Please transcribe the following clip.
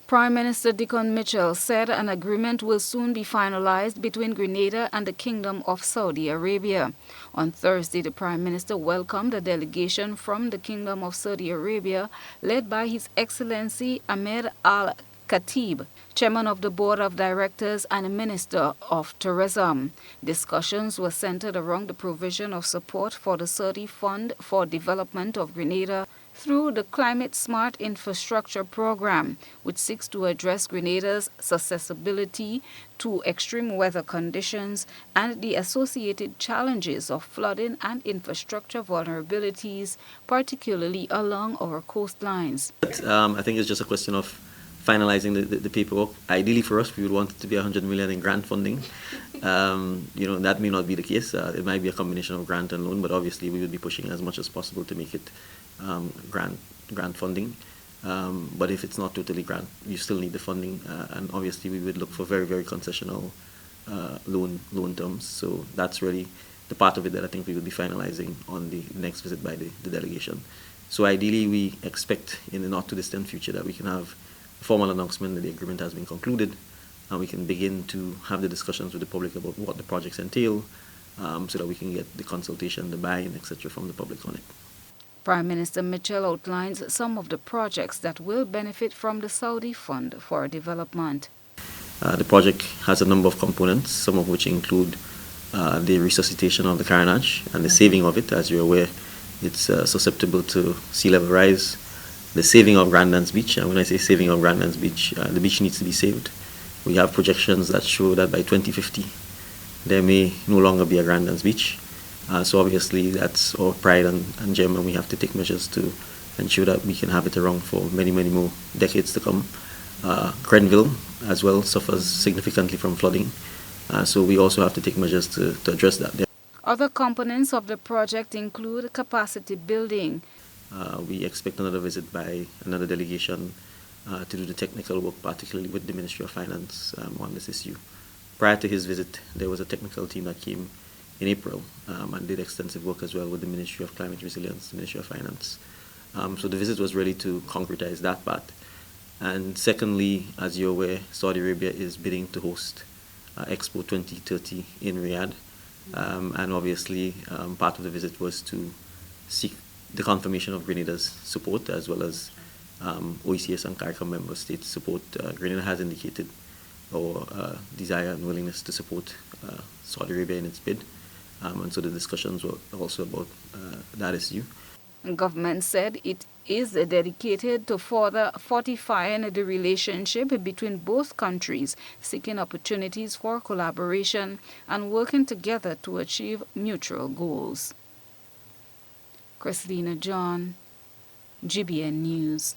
Prime Minister Dickon Mitchell said an agreement will soon be finalized between Grenada and the Kingdom of Saudi Arabia. On Thursday, the Prime Minister welcomed a delegation from the Kingdom of Saudi Arabia led by His Excellency Ahmed Al-Khatib, Chairman of the Board of Directors and Minister of Tourism. Discussions were centered around the provision of support for the Saudi Fund for Development of Grenada through the Climate Smart Infrastructure Program, which seeks to address Grenada's susceptibility to extreme weather conditions and the associated challenges of flooding and infrastructure vulnerabilities, particularly along our coastlines. I think it's just a question of finalizing the paperwork. Ideally for us, we would want it to be 100 million in grant funding. That may not be the case. It might be a combination of grant and loan, but obviously we would be pushing as much as possible to make it grant funding. But if it's not totally grant, you still need the funding, and obviously we would look for very, very concessional loan terms. So that's really the part of it that I think we will be finalizing on the next visit by the delegation. So ideally we expect in the not too distant future that we can have a formal announcement that the agreement has been concluded, and we can begin to have the discussions with the public about what the projects entail, so that we can get the consultation, the buy-in, etc. from the public on it. Prime Minister Mitchell outlines some of the projects that will benefit from the Saudi Fund for Development. The project has a number of components, some of which include the resuscitation of the Carenage and the saving of it. As you're aware, it's susceptible to sea level rise. The saving of Grandlands Beach, and when I say saving of Grandlands Beach, the beach needs to be saved. We have projections that show that by 2050, there may no longer be a Grandlands Beach. So obviously that's our pride and gem, and we have to take measures to ensure that we can have it around for many, many more decades to come. Grenville as well suffers significantly from flooding, so we also have to take measures to address that. Other components of the project include capacity building. We expect another visit by another delegation to do the technical work, particularly with the Ministry of Finance on this issue. Prior to his visit, there was a technical team that came in April and did extensive work as well with the Ministry of Climate Resilience, the Ministry of Finance. So the visit was really to concretize that part. And secondly, as you're aware, Saudi Arabia is bidding to host Expo 2030 in Riyadh. And obviously part of the visit was to seek the confirmation of Grenada's support, as well as OECS and CARICOM member states' support. Grenada has indicated our desire and willingness to support Saudi Arabia in its bid. And so the discussions were also about that issue. The government said it is dedicated to further fortifying the relationship between both countries, seeking opportunities for collaboration and working together to achieve mutual goals. Christina John, GBN News.